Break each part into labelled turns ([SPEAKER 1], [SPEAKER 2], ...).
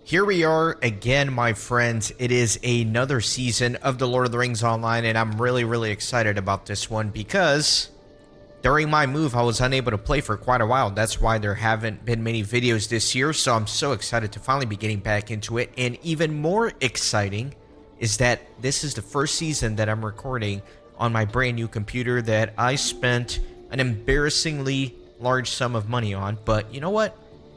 [SPEAKER 1] Here we are again, my friends. It is another season of the Lord of the Rings Online, and I'm really excited about this one because during my move, I was unable to play for quite a while. That's why there haven't been many videos this year, so I'm so excited to finally be getting back into it. And even more exciting is that this is the first season that I'm recording on my brand new computer that I spent an embarrassingly large sum of money on. But you know what?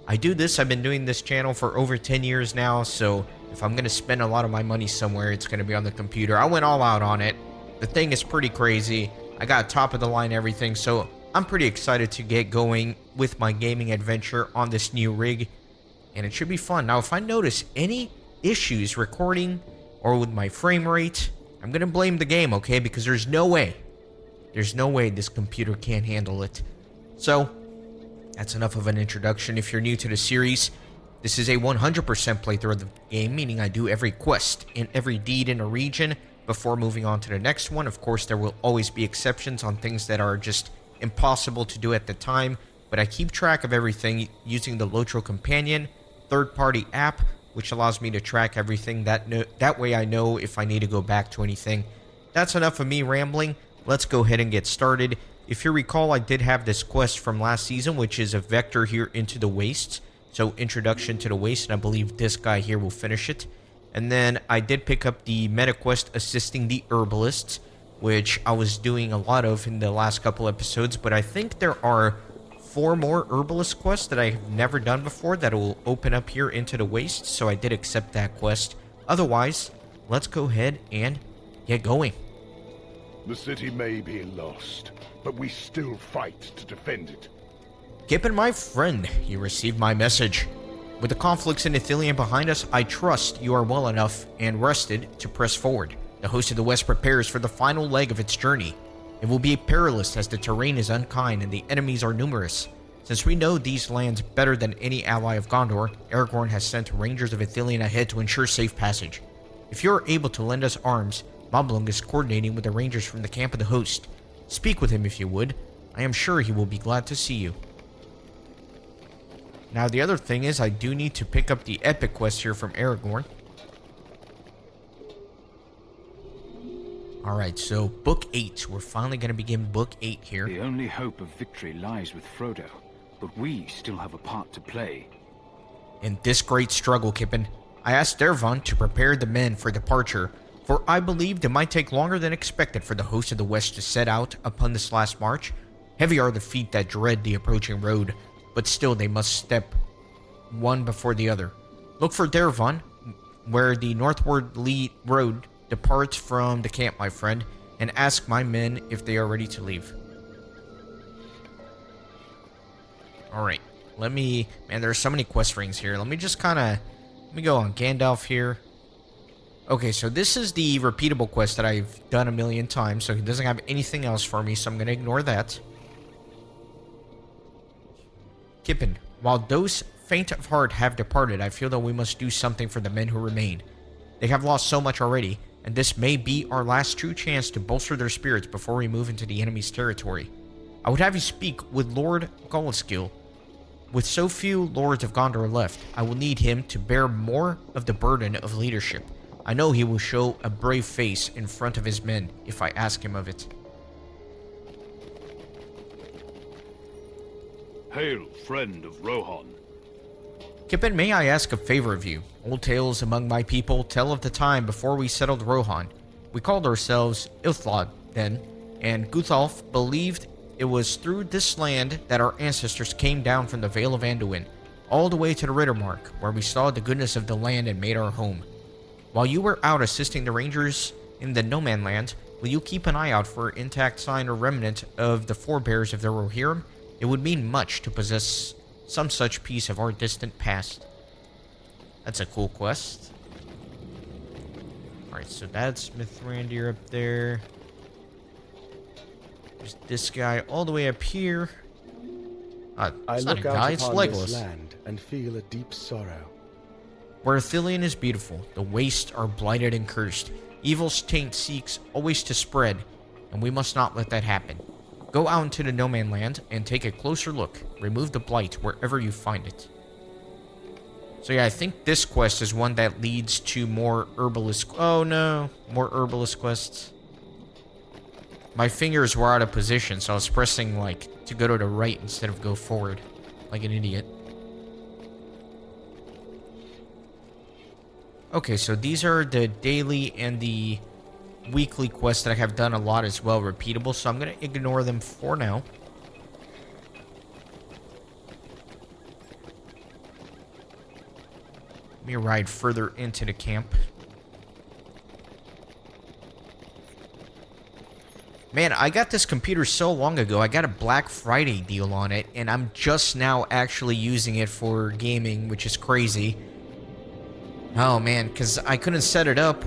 [SPEAKER 1] I've been doing this channel for over 10 years now, so if I'm going to spend a lot of my money somewhere, it's going to be on the computer. I went all out on it. The thing is pretty crazy. I got top of the line everything, so I'm pretty excited to get going with my gaming adventure on this new rig, and it should be fun. Now, if I notice any issues recording or with my frame rate, I'm going to blame the game, okay? Because there's no way this computer can't handle it. So that's enough of an introduction. If you're new to the series, this is a 100% playthrough of the game, meaning I do every quest and every deed in a region before moving on to the next one. Of course, there will always be exceptions on things that are just impossible to do at the time, but I keep track of everything using the LOTRO companion third-party app, which allows me to track everything. That way I know if I need to go back to anything. That's enough of me rambling. Let's go ahead and get started. If you recall, I did have this quest from last season, which is a vector here into the wastes. So, introduction to the waste, and I believe this guy here will finish it. And then I did pick up the meta quest assisting the herbalists, which I was doing a lot of in the last couple episodes. But I think there are 4 more herbalist quests that I have never done before that will open up here into the waste. So I did accept that quest. Otherwise, let's go ahead and get going.
[SPEAKER 2] The city may be lost, but we still fight to defend it.
[SPEAKER 1] Kippen, my friend, you received my message. With the conflicts in Ethereum behind us, I trust you are well enough and rested to press forward. The host of the West prepares for the final leg of its journey. It will be perilous as the terrain is unkind and the enemies are numerous. Since we know these lands better than any ally of Gondor, Aragorn has sent rangers of Ethereum ahead to ensure safe passage. If you are able to lend us arms, Moblung is coordinating with the rangers from the camp of the host. Speak with him if you would. I am sure he will be glad to see you. Now, the other thing is I do need to pick up the epic quest here from Aragorn. Alright, so Book 8. We're finally going to begin Book 8 here.
[SPEAKER 3] The only hope of victory lies with Frodo, but we still have a part to play.
[SPEAKER 1] In this great struggle, Kippen, I asked Dervan to prepare the men for departure, for I believed it might take longer than expected for the host of the West to set out upon this last march. Heavy are the feet that dread the approaching road, but still they must step one before the other. Look for Dervan, where the northward road departs from the camp, my friend, and ask my men if they are ready to leave. Alright, man, there are so many quest rings here. Let me go on Gandalf here. Okay, so this is the repeatable quest that I've done a million times, so he doesn't have anything else for me, so I'm going to ignore that. Kippen, while those faint of heart have departed, I feel that we must do something for the men who remain. They have lost so much already, and this may be our last true chance to bolster their spirits before we move into the enemy's territory. I would have you speak with Lord Galadskill. With so few lords of Gondor left, I will need him to bear more of the burden of leadership. I know he will show a brave face in front of his men if I ask him of it.
[SPEAKER 4] Hail, friend of Rohan.
[SPEAKER 1] Kippen, may I ask a favor of you? Old tales among my people tell of the time before we settled Rohan. We called ourselves Ilthlod then, and Guthalf believed it was through this land that our ancestors came down from the Vale of Anduin, all the way to the Rittermark, where we saw the goodness of the land and made our home. While you were out assisting the rangers in the No Man Land, will you keep an eye out for an intact sign or remnant of the forebears of the Rohirrim? It would mean much to possess some such piece of our distant past. That's a cool quest. Alright, so that's Mithrandir up there. There's this guy all the way up here. It's not a guy, it's Legolas.
[SPEAKER 5] Land and feel a deep sorrow.
[SPEAKER 1] Where Ithilien is beautiful, the wastes are blighted and cursed. Evil's taint seeks always to spread, and we must not let that happen. Go out into the No Man Land and take a closer look. Remove the blight wherever you find it. So yeah, I think this quest is one that leads to more herbalist... Oh no, more herbalist quests. My fingers were out of position, so I was pressing, like, to go to the right instead of go forward. Like an idiot. Okay, so these are the daily and the weekly quests that I have done a lot as well, repeatable, so I'm going to ignore them for now. Let me ride further into the camp. Man, I got this computer so long ago. I got a Black Friday deal on it, and I'm just now actually using it for gaming, which is crazy. Oh man, because I couldn't set it up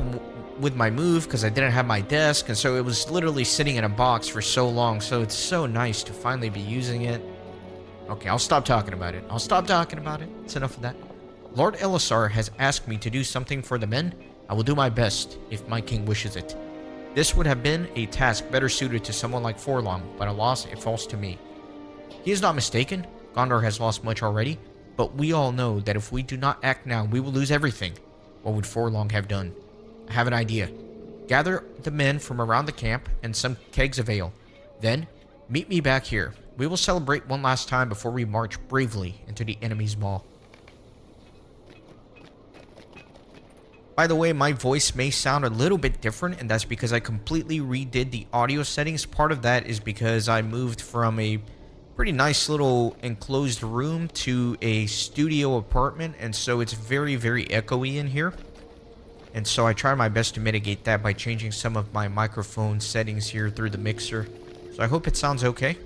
[SPEAKER 1] with my move because I didn't have my desk, and so it was literally sitting in a box for so long, so it's so nice to finally be using it. Okay, I'll stop talking about it. I'll stop talking about it. It's enough of that. Lord Elisar has asked me to do something for the men. I will do my best, if my king wishes it. This would have been a task better suited to someone like Forlong, but alas, it falls to me. He is not mistaken. Gondor has lost much already, but we all know that if we do not act now, we will lose everything. What would Forlong have done? I have an idea. Gather the men from around the camp and some kegs of ale. Then, meet me back here. We will celebrate one last time before we march bravely into the enemy's maw. By the way, my voice may sound a little bit different, and that's because I completely redid the audio settings. Part of that is because I moved from a pretty nice little enclosed room to a studio apartment, and so it's very, very echoey in here. And so I try my best to mitigate that by changing some of my microphone settings here through the mixer. So I hope it sounds okay.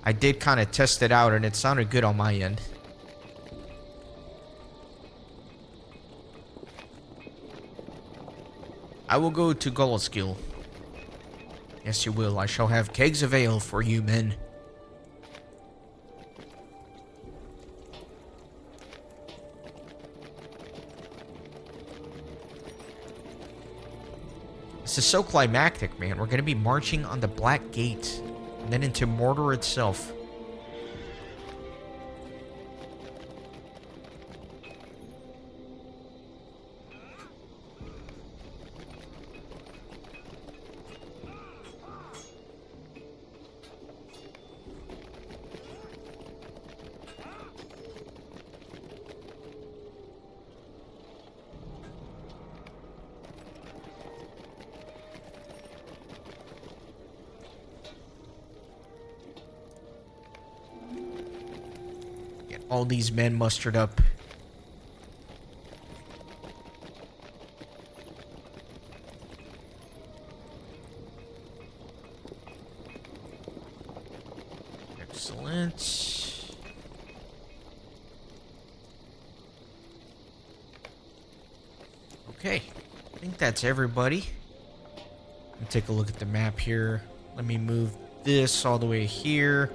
[SPEAKER 1] I did kind of test it out, and it sounded good on my end. I will go to Golaskill. Yes, you will. I shall have kegs of ale for you men. This is so climactic, man. We're going to be marching on the Black Gate, and then into Mordor itself. All these men mustered up. Excellent. Okay, I think that's everybody. Let me take a look at the map here. Let me move this all the way here.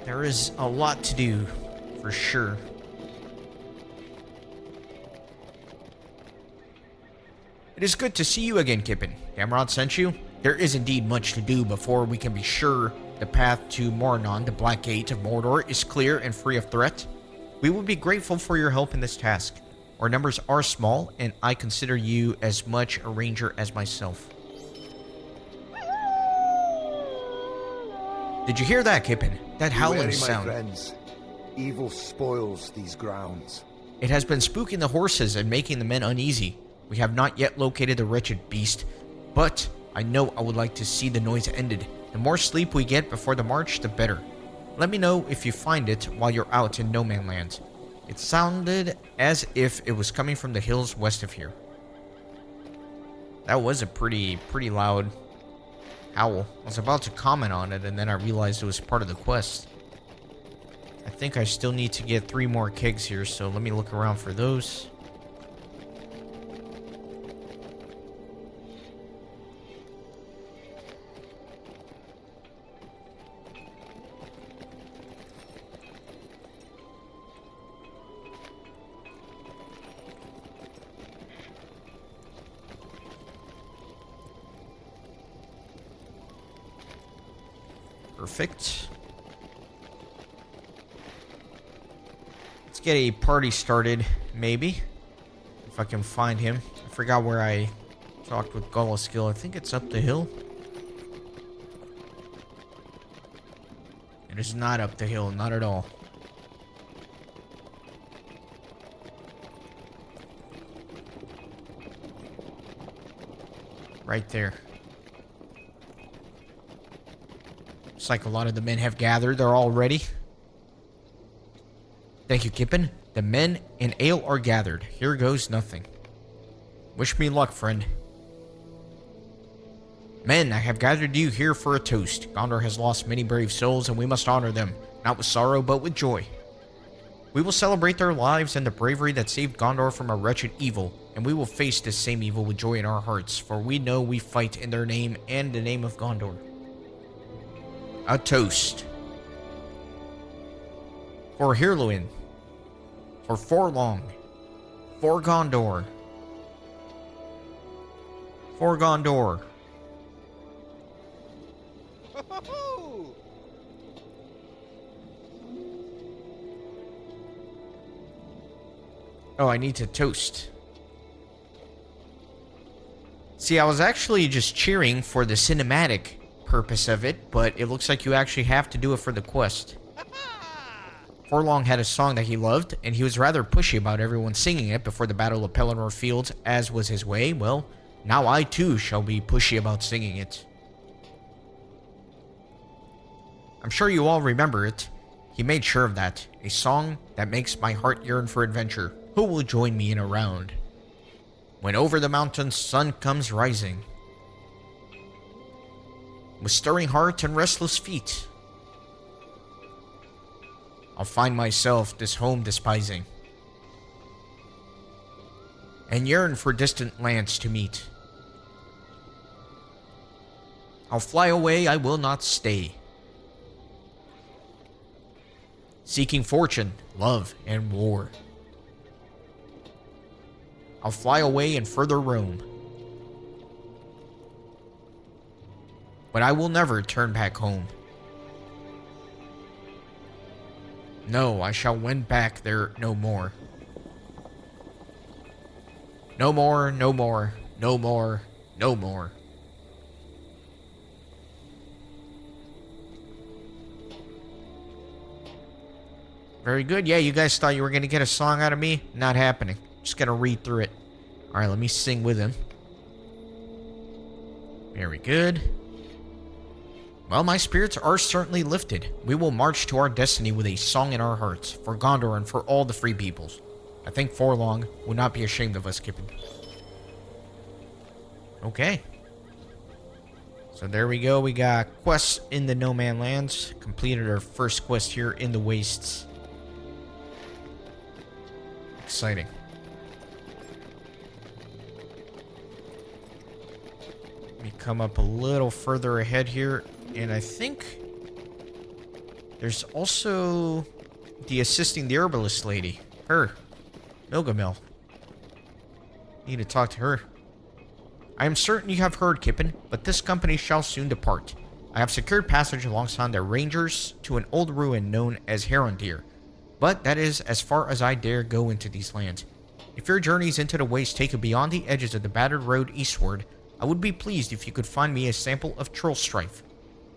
[SPEAKER 1] There is a lot to do, for sure. It is good to see you again, Kippen. Gamrod sent you? There is indeed much to do before we can be sure the path to Mornon, the Black Gate of Mordor, is clear and free of threat. We would be grateful for your help in this task. Our numbers are small, and I consider you as much a ranger as myself. Did you hear that, Kippen? That howling sound.
[SPEAKER 6] My friends. Evil spoils these grounds.
[SPEAKER 1] It has been spooking the horses and making the men uneasy. We have not yet located the wretched beast, but I know I would like to see the noise ended. The more sleep we get before the march, the better. Let me know if you find it while you're out in No Man Land. It sounded as if it was coming from the hills west of here. That was a pretty loud howl. I was about to comment on it, and then I realized it was part of the quest. I think I still need to get 3 more kegs here, so let me look around for those. Perfect. get a party started, maybe. If I can find him. I forgot where I talked with Golaskill. I think it's up the hill. It is not up the hill, not at all. Right there. Looks like a lot of the men have gathered. They're all ready. Thank you, Kippen. The men and ale are gathered. Here goes nothing. Wish me luck, friend. Men, I have gathered you here for a toast. Gondor has lost many brave souls, and we must honor them, not with sorrow, but with joy. We will celebrate their lives and the bravery that saved Gondor from a wretched evil, and we will face this same evil with joy in our hearts, for we know we fight in their name and the name of Gondor. A toast. For Hirluin. For Forlong. For Gondor. For Gondor. Oh, I need to toast. See, I was actually just cheering for the cinematic purpose of it, but it looks like you actually have to do it for the quest. Forlong had a song that he loved, and he was rather pushy about everyone singing it before the Battle of Pelennor Fields, as was his way. Well, now I too shall be pushy about singing it. I'm sure you all remember it. He made sure of that. A song that makes my heart yearn for adventure. Who will join me in a round? When over the mountains sun comes rising, with stirring heart and restless feet, I'll find myself this home despising, and yearn for distant lands to meet. I'll fly away, I will not stay, seeking fortune, love, and war. I'll fly away and further roam, but I will never turn back home. No, I shall wend back there no more. No more, no more, no more, no more. Very good. Yeah, you guys thought you were going to get a song out of me? Not happening. Just going to read through it. Alright, let me sing with him. Very good. Well, my spirits are certainly lifted. We will march to our destiny with a song in our hearts, for Gondor and for all the free peoples. I think Forlong would not be ashamed of us, Kippen. Okay. So there we go. We got quests in the No Man Lands. Completed our first quest here in the Wastes. Exciting. Let me come up a little further ahead here. And I think there's also the assisting the herbalist lady. Her. Milgamil. Need to talk to her. I am certain you have heard, Kippen, but this company shall soon depart. I have secured passage alongside their rangers to an old ruin known as Herondir, but that is as far as I dare go into these lands. If your journeys into the waste take you beyond the edges of the battered road eastward, I would be pleased if you could find me a sample of Trollstrife.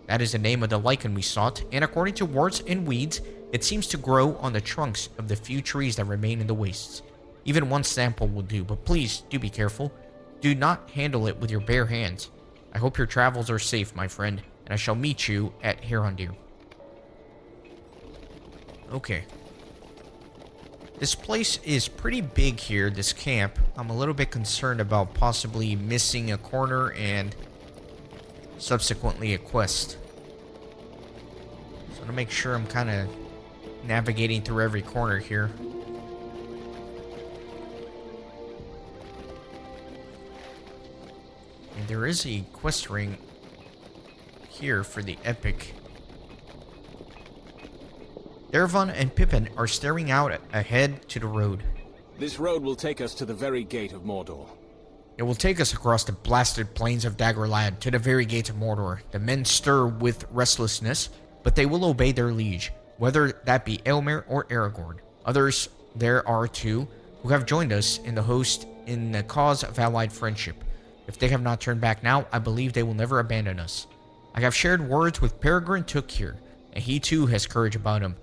[SPEAKER 1] That is the name of the lichen we sought, and according to warts and weeds, it seems to grow on the trunks of the few trees that remain in the wastes. Even one sample will do, but please do be careful. Do not handle it with your bare hands. I hope your travels are safe, my friend, and I shall meet you at Herondir. Okay. This place is pretty big here, this camp. I'm a little bit concerned about possibly missing a corner and subsequently a quest. So to make sure I'm kind of navigating through every corner here. And there is a quest ring here for the epic. Dervan and Pippin are staring out ahead to the road.
[SPEAKER 7] This road will take us to the very gate of Mordor.
[SPEAKER 1] It will take us across the blasted plains of Dagorlad to the very gates of Mordor. The men stir with restlessness, but they will obey their liege, whether that be Elmer or Aragorn. Others there are two who have joined us in the cause of allied friendship. If they have not turned back now, I believe they will never abandon us. I have shared words with Peregrine Took here, and he too has courage about him.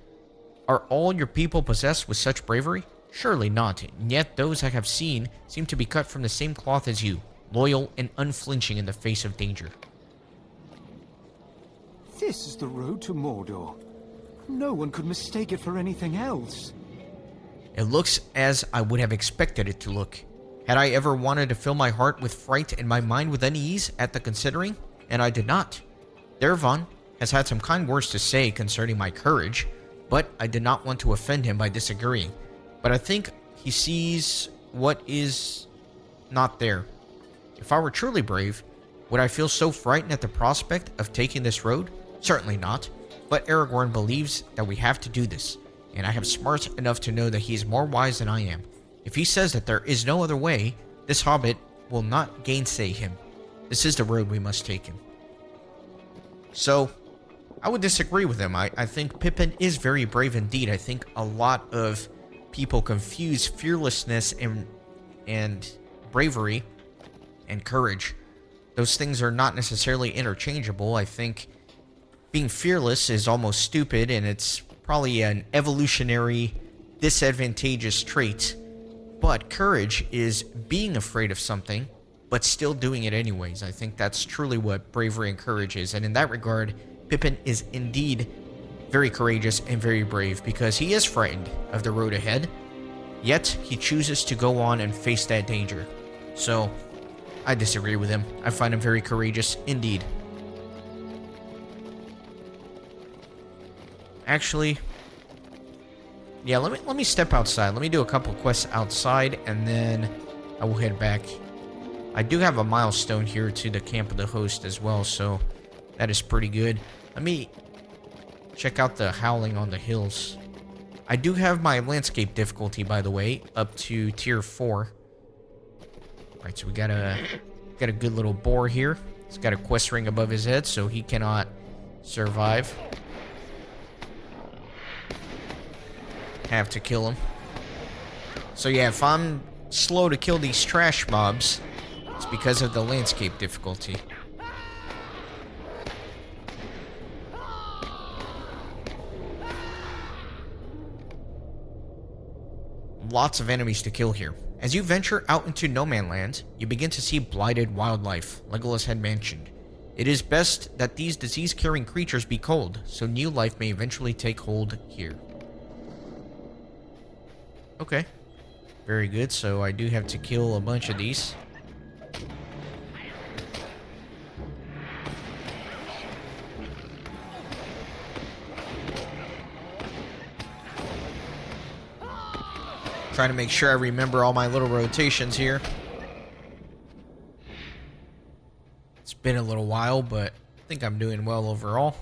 [SPEAKER 1] Are all your people possessed with such bravery? Surely not, and yet those I have seen seem to be cut from the same cloth as you, loyal and unflinching in the face of danger.
[SPEAKER 8] This is the road to Mordor. No one could mistake it for anything else.
[SPEAKER 1] It looks as I would have expected it to look. Had I ever wanted to fill my heart with fright and my mind with unease at the considering? And I did not. Dervan has had some kind words to say concerning my courage, but I did not want to offend him by disagreeing. But I think he sees what is not there. If I were truly brave, would I feel so frightened at the prospect of taking this road? Certainly not. But Aragorn believes that we have to do this, and I have smarts enough to know that he is more wise than I am. If he says that there is no other way, this hobbit will not gainsay him. This is the road we must take him. So, I would disagree with him. I think Pippin is very brave indeed. I think a lot of people confuse fearlessness and bravery and courage. Those things are not necessarily interchangeable. I think being fearless is almost stupid, and it's probably an evolutionary disadvantageous trait. But courage is being afraid of something, but still doing it anyways. I think that's truly what bravery and courage is. And in that regard, Pippin is indeed very courageous and very brave, because he is frightened of the road ahead, yet he chooses to go on and face that danger. So, I disagree with him. I find him very courageous indeed. Actually, yeah, let me step outside. Let me do a couple quests outside, and then I will head back. I do have a milestone here to the camp of the host as well, so that is pretty good. Let me check out the howling on the hills. I do have my landscape difficulty, by the way, up to tier 4. Alright, so we got a good little boar here. He's got a quest ring above his head, so he cannot survive. Have to kill him. So yeah, if I'm slow to kill these trash mobs, it's because of the landscape difficulty. Lots of enemies to kill here. As you venture out into No Man Land, you begin to see blighted wildlife, Legolas had mentioned. It is best that these disease-carrying creatures be culled, so new life may eventually take hold here. Okay. Very good, so I do have to kill a bunch of these. Trying to make sure I remember all my little rotations here. It's been a little while, but I think I'm doing well overall.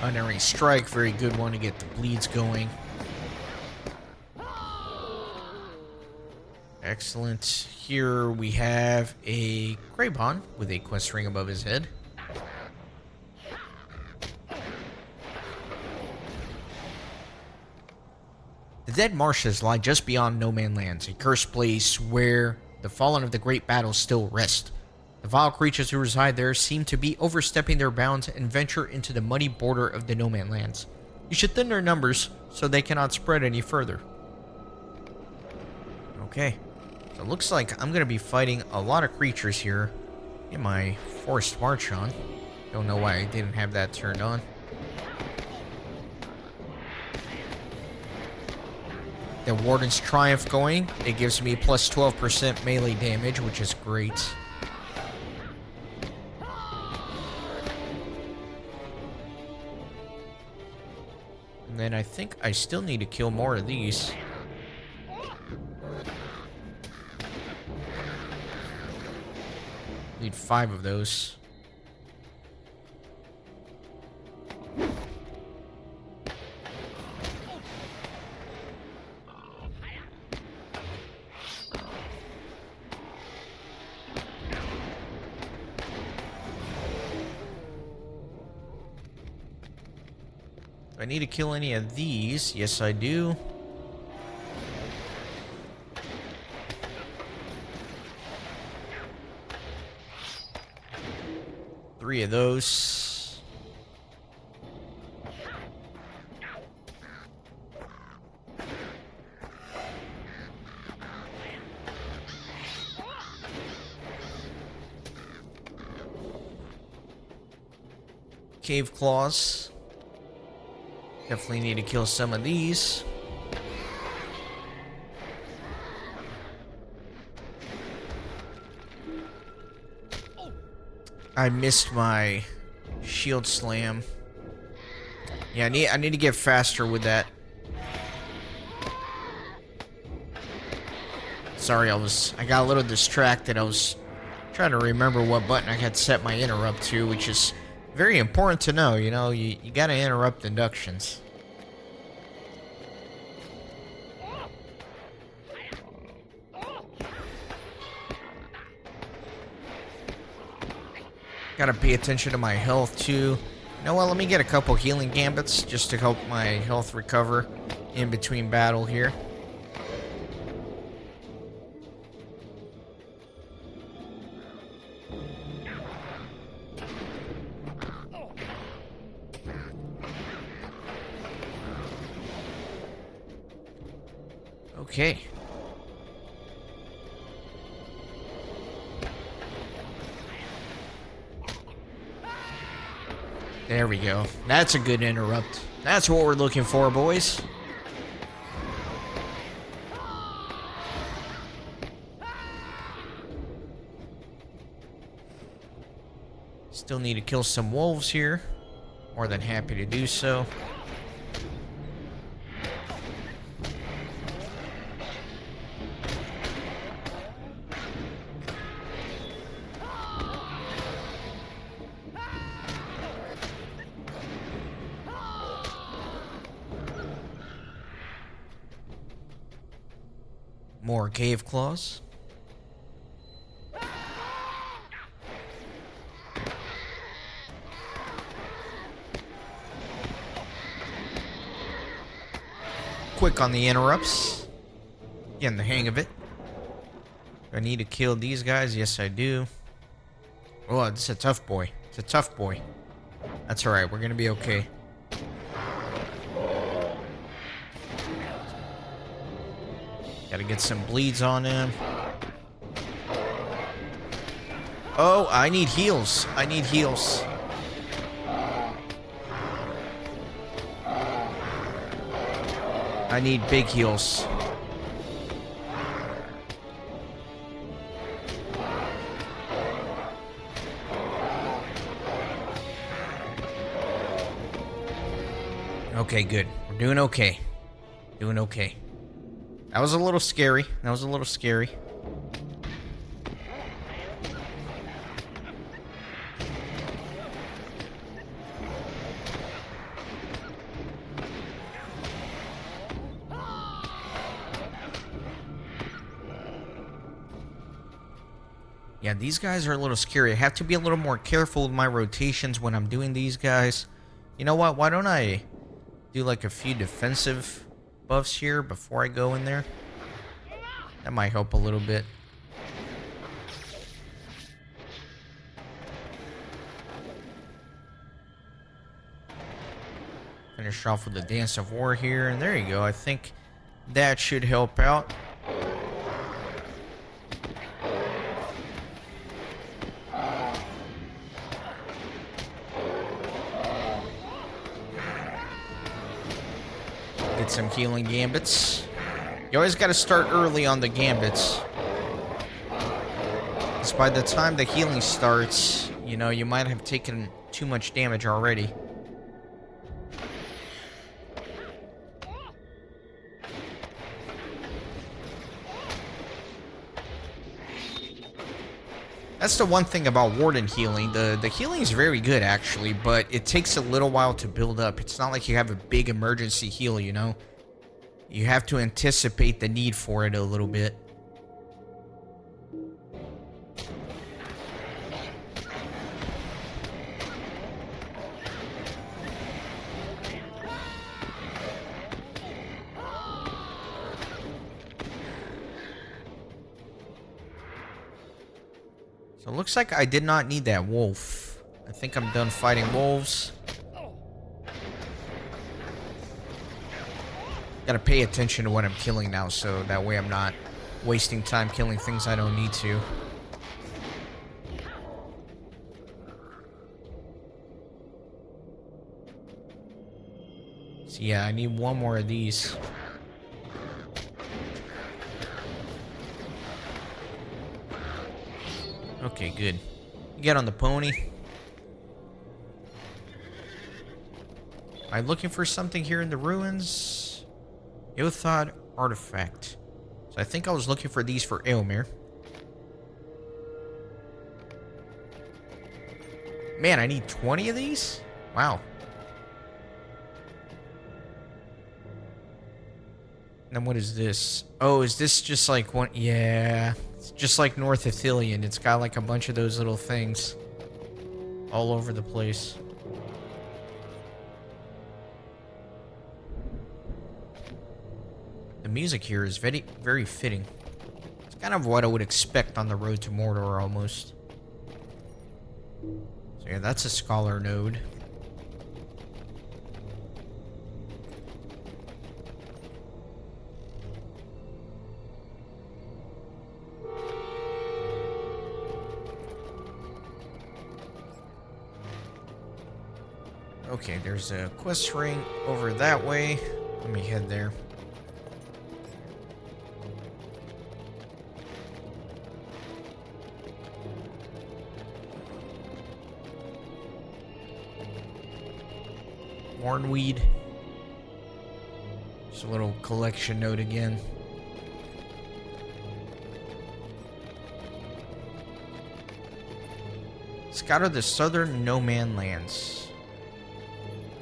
[SPEAKER 1] Unerring Strike, very good one to get the bleeds going. Excellent. Here we have a Greybon with a quest ring above his head. The Dead Marshes lie just beyond No Man Lands, a cursed place where the fallen of the great battles still rest. The vile creatures who reside there seem to be overstepping their bounds and venture into the muddy border of the No Man Lands. You should thin their numbers so they cannot spread any further. Okay, so it looks like I'm going to be fighting a lot of creatures here in my Forced March on. Don't know why I didn't have that turned on. The Warden's Triumph going. It gives me plus 12% melee damage, which is great. And then I think I still need to kill more of these. Need 5 of those. Do I need to kill any of these? Yes, I do. Three of those. Cave claws. Definitely need to kill some of these. I missed my shield slam. Yeah, I need to get faster with that. Sorry, I got a little distracted. I was trying to remember what button I had set my interrupt to, which is very important to know. You know, you gotta interrupt inductions. Gotta pay attention to my health too. You know what, let me get a couple healing gambits just to help my health recover in between battle here. Okay. There we go. That's a good interrupt. That's what we're looking for, boys. Still need to kill some wolves here. More than happy to do so. More cave claws. Quick on the interrupts. Getting the hang of it. Do I need to kill these guys? Yes, I do. Oh, this is a tough boy. It's a tough boy. That's alright, we're gonna be okay. Gotta get some bleeds on him. Oh, I need heals. I need heals. I need big heals. Okay, good. We're doing okay. Doing okay. That was a little scary. That was a little scary. Yeah, these guys are a little scary. I have to be a little more careful with my rotations when I'm doing these guys. You know what? Why don't I do like a few defensive buffs here before I go in there? That might help a little bit. Finish off with the Dance of War here, and there you go. I think that should help out. Get some healing gambits. You always got to start early on the gambits. Because by the time the healing starts, you know, you might have taken too much damage already. That's the one thing about Warden healing. The healing is very good, actually, but it takes a little while to build up. It's not like you have a big emergency heal, you know? You have to anticipate the need for it a little bit. So it looks like I did not need that wolf. I think I'm done fighting wolves. Gotta pay attention to what I'm killing now, so that way I'm not wasting time killing things I don't need to. So yeah, I need one more of these. Okay, good. Get on the pony. Am I looking for something here in the ruins? J.R.R. artifact. So I think I was looking for these for Eomer. Man, I need 20 of these? Wow. And then what is this? Oh, is this just like one? Yeah. It's just like North Ethereum. It's got like a bunch of those little things all over the place. The music here is very, very fitting. It's kind of what I would expect on the road to Mordor, almost. So yeah, that's a scholar node. Okay, there's a quest ring over that way. Let me head there. Warnweed. Just a little collection note again. Scout of the southern no man lands.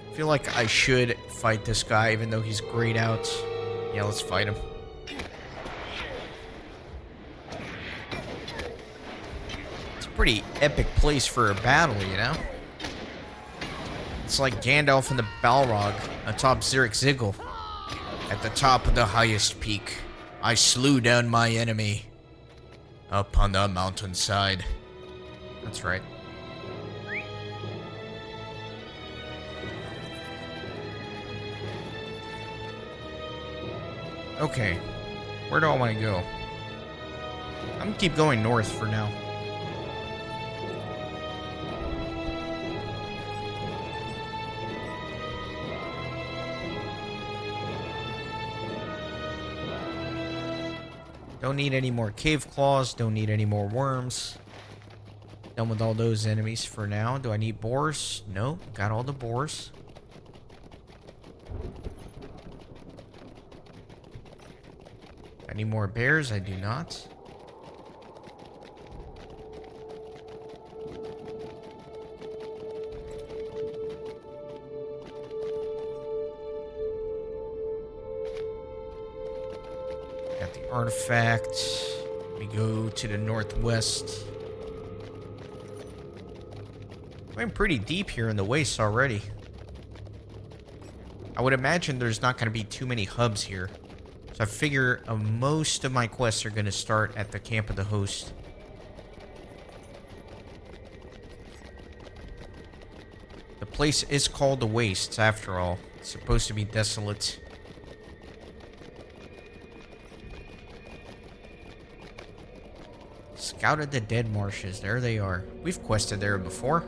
[SPEAKER 1] I feel like I should fight this guy even though he's grayed out. Yeah, let's fight him. It's a pretty epic place for a battle, you know? It's like Gandalf in the Balrog atop Zurich Ziggle. At the top of the highest peak, I slew down my enemy. Up on the mountainside. That's right. Okay. Where do I want to go? I'm gonna keep going north for now. Don't need any more cave claws. Don't need any more worms. Done with all those enemies for now. Do I need boars? No. Got all the boars. Any more bears? I do not. Got the artifact. We go to the northwest. I'm pretty deep here in the wastes already. I would imagine there's not going to be too many hubs here. So I figure most of my quests are going to start at the camp of the host. The place is called the Wastes, after all. It's supposed to be desolate. Scouted the Dead Marshes. There they are. We've quested there before.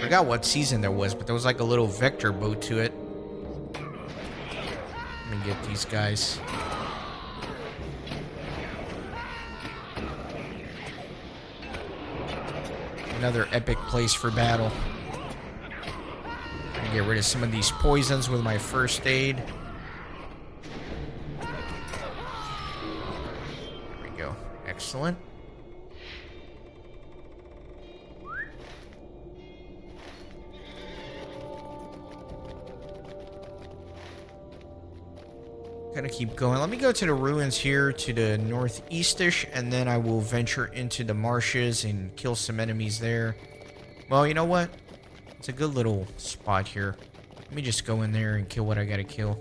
[SPEAKER 1] Forgot what season there was, but there was like a little vector boat to it. Let me get these guys. Another epic place for battle. I'm gonna get rid of some of these poisons with my first aid. There we go. Excellent. Gonna keep going. Let me go to the ruins here to the northeastish, and then I will venture into the marshes and kill some enemies there. Well, you know what? It's a good little spot here. Let me just go in there and kill what I gotta kill.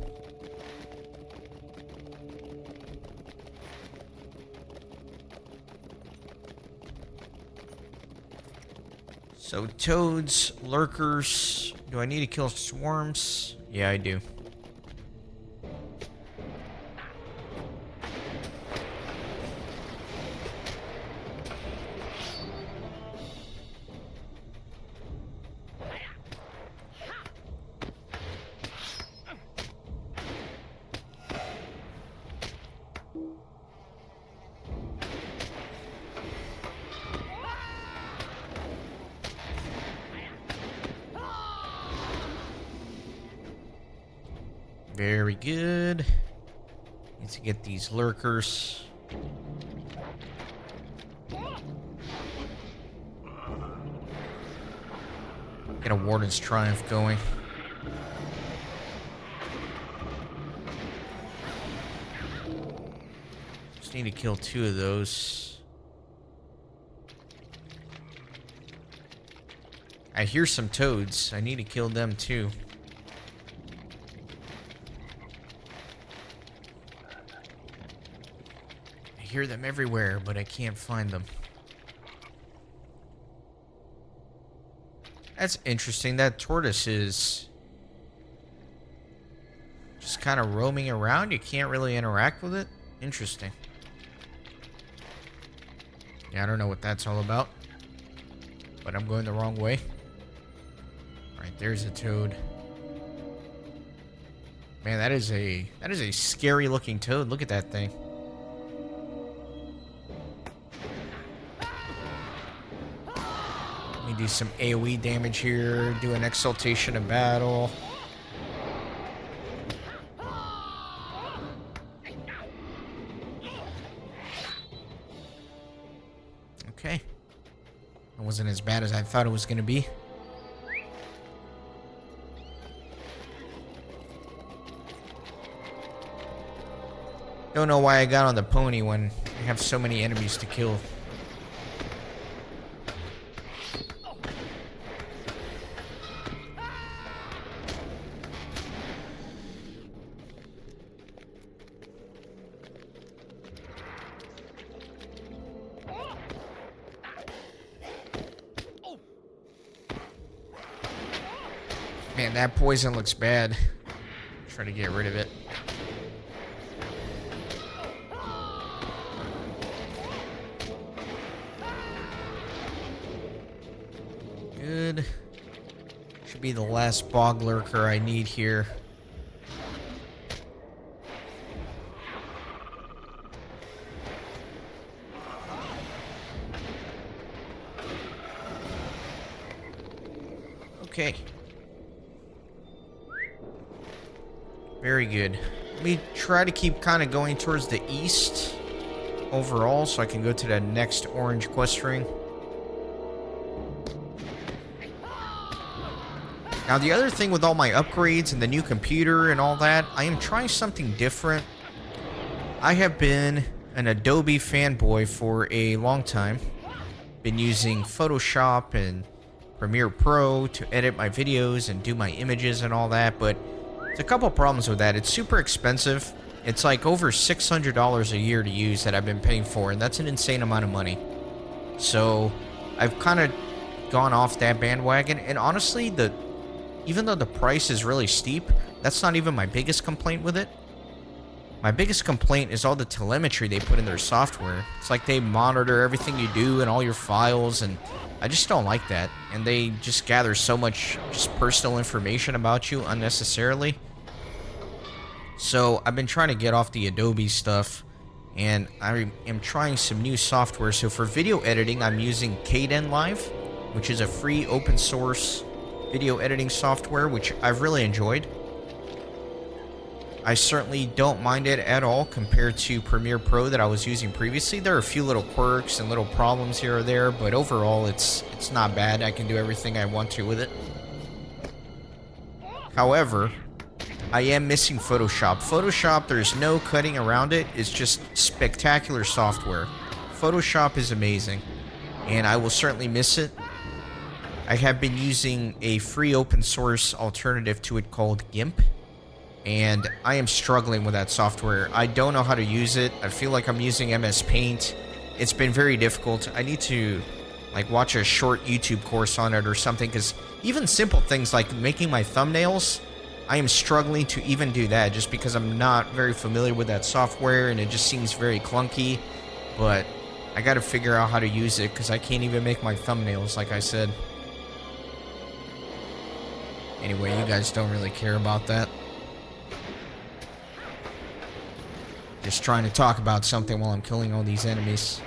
[SPEAKER 1] So toads, lurkers. Do I need to kill swarms? Yeah, I do. Very good. Need to get these lurkers. Get a Warden's Triumph going. Just need to kill 2 of those. I hear some toads. I need to kill them too. I hear them everywhere, but I can't find them. That's interesting. That tortoise is just kind of roaming around. You can't really interact with it. Interesting. Yeah, I don't know what that's all about. But I'm going the wrong way. Alright, there's a toad. Man, that is a scary looking toad. Look at that thing. Let me do some AoE damage here. Do an exaltation of battle. Okay. It wasn't as bad as I thought it was going to be. Don't know why I got on the pony when I have so many enemies to kill. Man, that poison looks bad. Try to get rid of it. Good. Should be the last bog lurker I need here. Okay. Very good. Let me try to keep kind of going towards the east overall so I can go to the next orange quest ring. Now, the other thing with all my upgrades and the new computer and all that, I am trying something different. I have been an Adobe fanboy for a long time. Been using Photoshop and Premiere Pro to edit my videos and do my images and all that, but there's a couple problems with that. It's super expensive. It's like over $600 a year to use that I've been paying for, and that's an insane amount of money. So I've kind of gone off that bandwagon, and honestly, even though the price is really steep, that's not even my biggest complaint with it. My biggest complaint is all the telemetry they put in their software. It's like they monitor everything you do and all your files, and I just don't like that. And they just gather so much just personal information about you unnecessarily. So I've been trying to get off the Adobe stuff, and I am trying some new software. So for video editing, I'm using Kdenlive, which is a free open source video editing software, which I've really enjoyed. I certainly don't mind it at all compared to Premiere Pro that I was using previously. There are a few little quirks and little problems here or there, but overall it's not bad. I can do everything I want to with it. However, I am missing Photoshop. Photoshop, there's no cutting around it. It's just spectacular software. Photoshop is amazing, and I will certainly miss it. I have been using a free open source alternative to it called GIMP, and I am struggling with that software. I don't know how to use it. I feel like I'm using MS Paint. It's been very difficult. I need to Like, watch a short YouTube course on it or something, because even simple things like making my thumbnails, I am struggling to even do that just because I'm not very familiar with that software and it just seems very clunky. But I gotta figure out how to use it because I can't even make my thumbnails, like I said. Anyway, you guys don't really care about that. Just trying to talk about something while I'm killing all these enemies.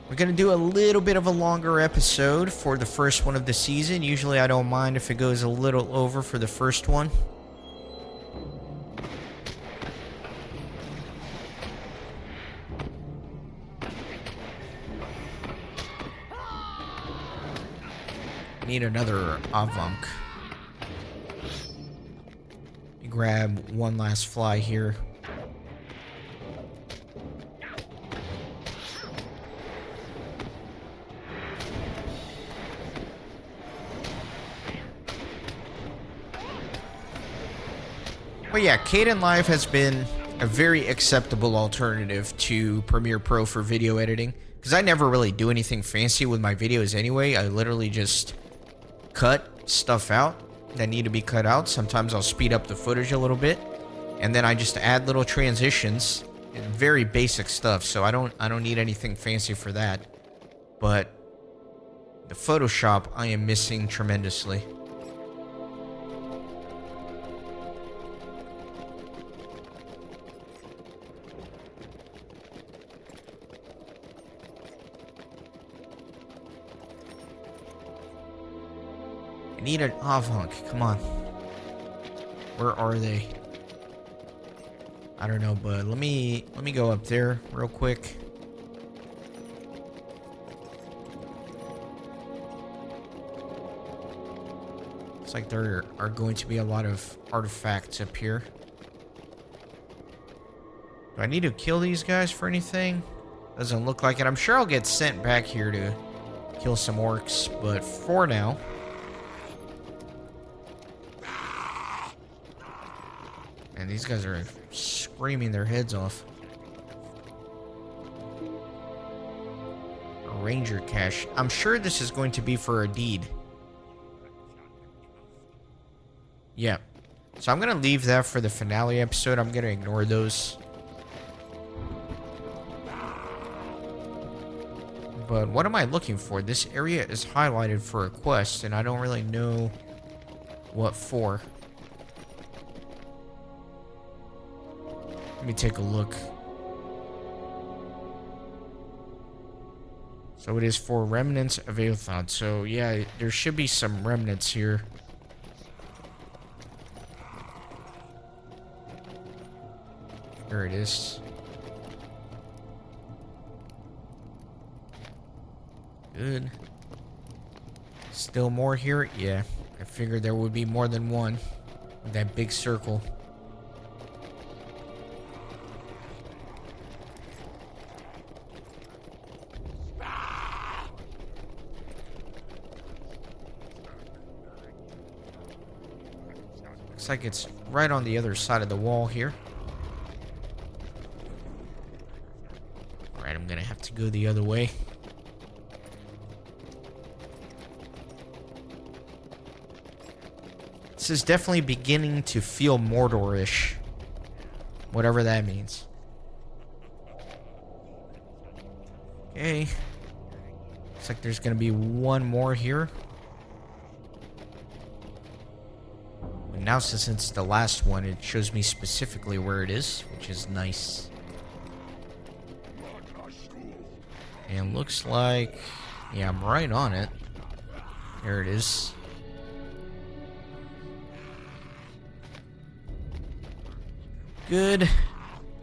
[SPEAKER 1] We're going to do a little bit of a longer episode for the first one of the season. Usually I don't mind if it goes a little over for the first one. Need another Avunk. Grab one last fly here. But yeah, Caden Live has been a very acceptable alternative to Premiere Pro for video editing. Because I never really do anything fancy with my videos anyway. I literally just cut stuff out that need to be cut out. Sometimes I'll speed up the footage a little bit. And then I just add little transitions. And very basic stuff. So I don't need anything fancy for that. But the Photoshop I am missing tremendously. I need an Avunk. Come on. Where are they? I don't know, but let me go up there real quick. Looks like there are going to be a lot of artifacts up here. Do I need to kill these guys for anything? Doesn't look like it. I'm sure I'll get sent back here to kill some orcs, but for now... And these guys are screaming their heads off. A ranger cache. I'm sure this is going to be for a deed. Yeah. So I'm going to leave that for the finale episode. I'm going to ignore those. But what am I looking for? This area is highlighted for a quest, and I don't really know what for. Let me take a look. So it is for remnants of Aethod. So yeah, there should be some remnants here. There it is. Good. Still more here? Yeah. I figured there would be more than one. With that big circle. Looks like it's right on the other side of the wall here. Alright, I'm gonna have to go the other way. This is definitely beginning to feel Mordor-ish. Whatever that means. Okay. Looks like there's gonna be one more here. Now, since it's the last one, it shows me specifically where it is, which is nice. And looks like... yeah, I'm right on it. There it is. Good.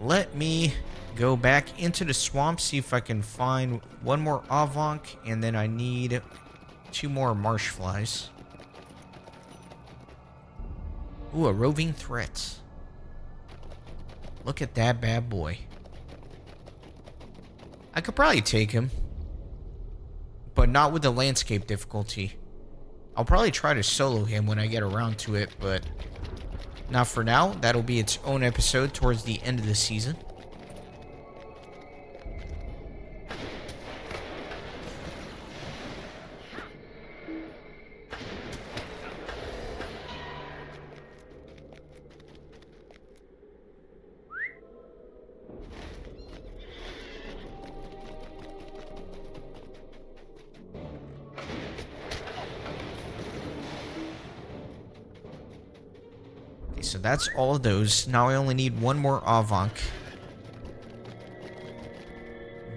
[SPEAKER 1] Let me go back into the swamp, see if I can find one more Avunk, and then I need 2 more marsh flies. Ooh, a roving threat. Look at that bad boy. I could probably take him. But not with the landscape difficulty. I'll probably try to solo him when I get around to it, but... Not for now. That'll be its own episode towards the end of the season. So that's all of those. Now I only need one more Avank.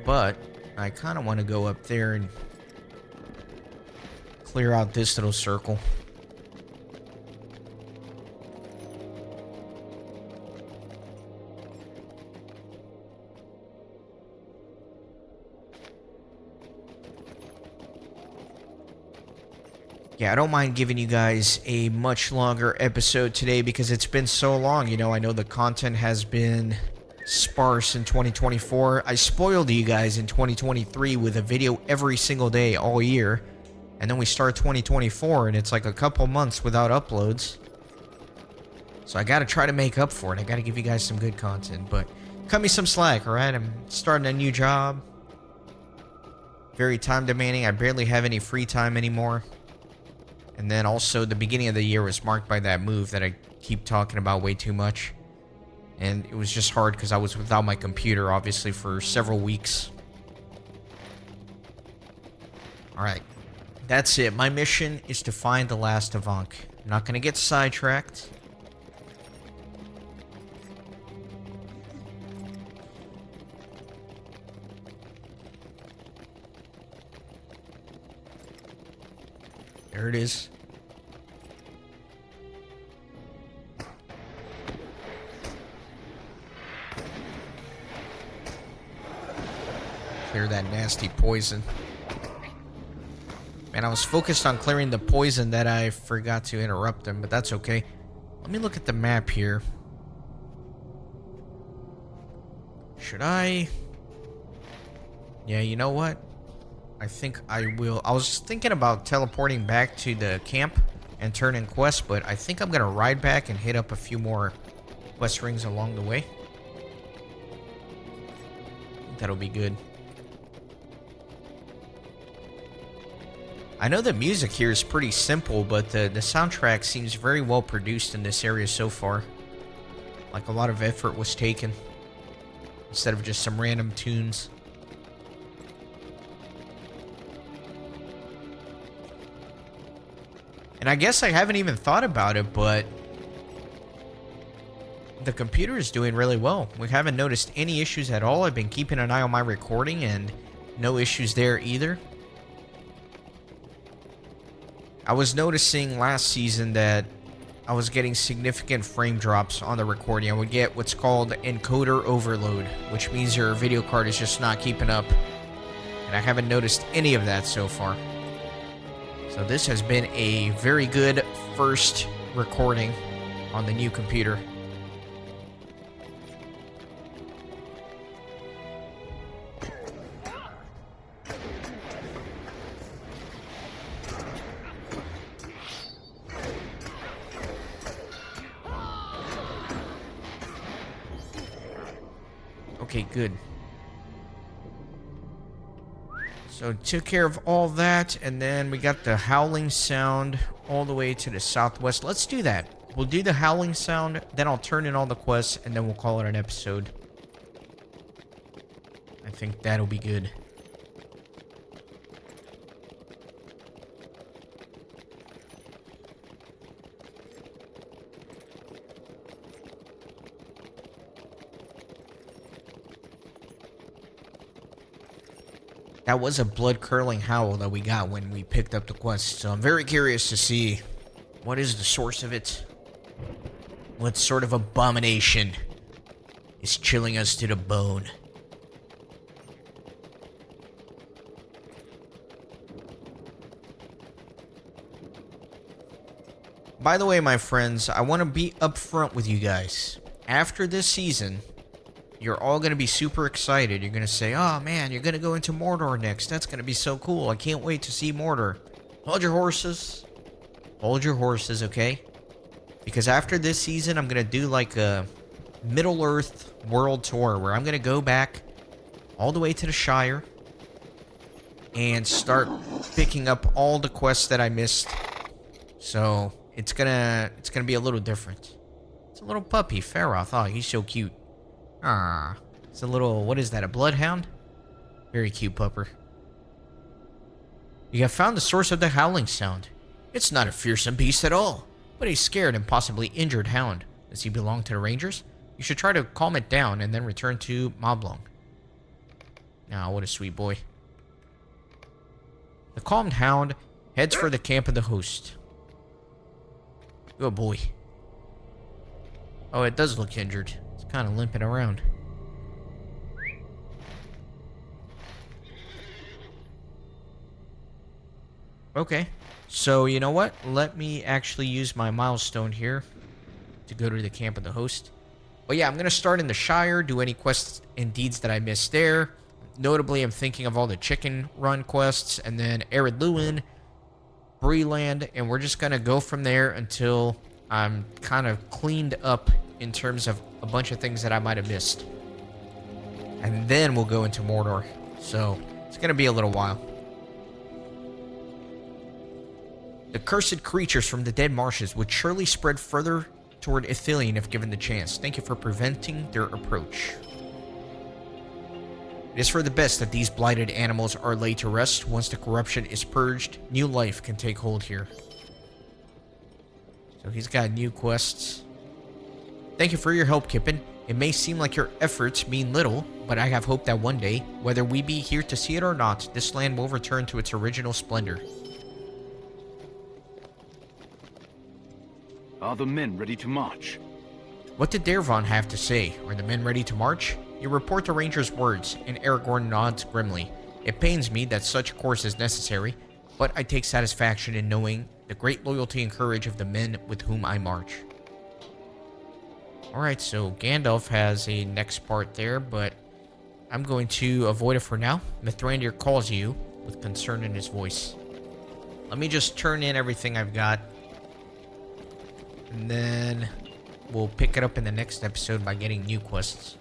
[SPEAKER 1] But I kind of want to go up there and clear out this little circle. Yeah, I don't mind giving you guys a much longer episode today because it's been so long. You know, I know the content has been sparse in 2024. I spoiled you guys in 2023 with a video every single day all year. And then we start 2024 and it's like a couple months without uploads. So I gotta try to make up for it. I gotta give you guys some good content. But cut me some slack, alright? I'm starting a new job. Very time demanding. I barely have any free time anymore. And then also the beginning of the year was marked by that move that I keep talking about way too much. And it was just hard because I was without my computer, obviously, for several weeks. Alright. That's it. My mission is to find the last Avank. I'm not going to get sidetracked. There it is. Clear that nasty poison. Man, I was focused on clearing the poison that I forgot to interrupt them, but that's okay. Let me look at the map here. Should I? Yeah, you know what? I think I will. I was thinking about teleporting back to the camp and turn in quests, but I think I'm going to ride back and hit up a few more quest rings along the way. I think that'll be good. I know the music here is pretty simple, but the soundtrack seems very well produced in this area so far. Like a lot of effort was taken, instead of just some random tunes. And I guess I haven't even thought about it, but the computer is doing really well. We haven't noticed any issues at all. I've been keeping an eye on my recording and no issues there either. I was noticing last season that I was getting significant frame drops on the recording. I would get what's called encoder overload, which means your video card is just not keeping up. And I haven't noticed any of that so far. So this has been a very good first recording on the new computer. Okay, good. So took care of all that, and then we got the howling sound all the way to the southwest. Let's do that. We'll do the howling sound, then I'll turn in all the quests, and then we'll call it an episode. I think that'll be good. That was a blood-curdling howl that we got when we picked up the quest, so I'm very curious to see what is the source of it. What sort of abomination is chilling us to the bone? By the way, my friends, I want to be upfront with you guys. After this season, you're all going to be super excited. You're going to say, oh man, you're going to go into Mordor next. That's going to be so cool. I can't wait to see Mordor. Hold your horses. Hold your horses, okay? Because after this season, I'm going to do like a Middle-earth world tour where I'm going to go back all the way to the Shire and start picking up all the quests that I missed. So it's gonna be a little different. It's a little puppy, Feroth. Oh, he's so cute. Ah, it's a little, what is that, a bloodhound? Very cute pupper. You have found the source of the howling sound. It's not a fearsome beast at all, but a scared and possibly injured hound. Does he belong to the Rangers? You should try to calm it down and then return to Moblong. Ah, what a sweet boy. The calmed hound heads for the camp of the host. Good boy. Oh, it does look injured. It's kind of limping around. Okay. So, you know what? Let me actually use my milestone here to go to the camp of the host. But yeah, I'm going to start in the Shire, do any quests and deeds that I missed there. Notably, I'm thinking of all the chicken run quests, and then Arid Lewin, Breeland, and we're just going to go from there until I'm kind of cleaned up in terms of a bunch of things that I might have missed. And then we'll go into Mordor. So, it's going to be a little while. The cursed creatures from the dead marshes would surely spread further toward Ithilien if given the chance. Thank you for preventing their approach. It is for the best that these blighted animals are laid to rest. Once the corruption is purged, new life can take hold here. So he's got new quests. Thank you for your help, Kippen. It may seem like your efforts mean little, but I have hope that one day, whether we be here to see it or not, this land will return to its original splendor.
[SPEAKER 4] Are the men ready to march?
[SPEAKER 1] What did Dervon have to say? Are the men ready to march? You report the ranger's words, and Aragorn nods grimly. It pains me that such a course is necessary, but I take satisfaction in knowing the great loyalty and courage of the men with whom I march. Alright, so Gandalf has a next part there, but I'm going to avoid it for now. Mithrandir calls you with concern in his voice. Let me just turn in everything I've got, and then we'll pick it up in the next episode by getting new quests.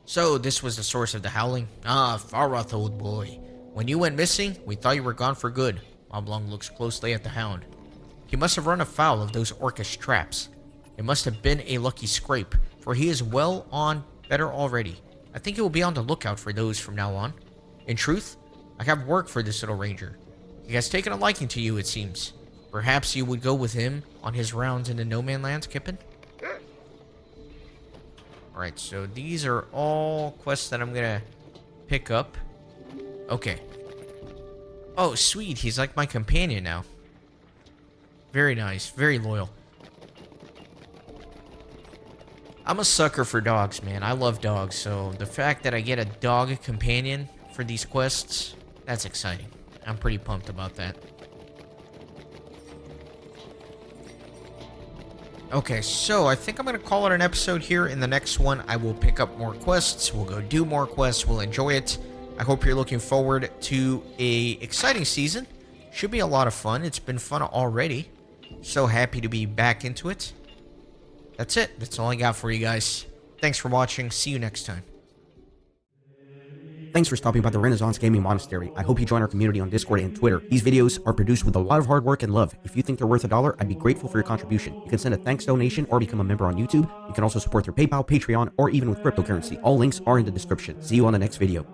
[SPEAKER 1] So, this was the source of the howling? Ah, Faroth, old boy. When you went missing, we thought you were gone for good. Moblong looks closely at the hound. He must have run afoul of those orcish traps. It must have been a lucky scrape, for he is well on better already. I think he will be on the lookout for those from now on. In truth, I have work for this little ranger. He has taken a liking to you, it seems. Perhaps you would go with him on his rounds in the No Man Lands, Kippen? Alright, so these are all quests that I'm gonna pick up. Okay. Oh, sweet, he's like my companion now. Very nice, very loyal. I'm a sucker for dogs, man. I love dogs, so the fact that I get a dog companion for these quests, that's exciting. I'm pretty pumped about that. Okay, so I think I'm going to call it an episode here. In the next one, I will pick up more quests. We'll go do more quests. We'll enjoy it. I hope you're looking forward to a exciting season. Should be a lot of fun. It's been fun already. So happy to be back into it. That's it. That's all I got for you guys. Thanks for watching. See you next time.
[SPEAKER 9] Thanks for stopping by the Renaissance Gaming Monastery. I hope you join our community on Discord and Twitter. These videos are produced with a lot of hard work and love. If you think they're worth $1, I'd be grateful for your contribution. You can send a thanks donation or become a member on YouTube. You can also support through PayPal, Patreon, or even with cryptocurrency. All links are in the description. See you on the next video.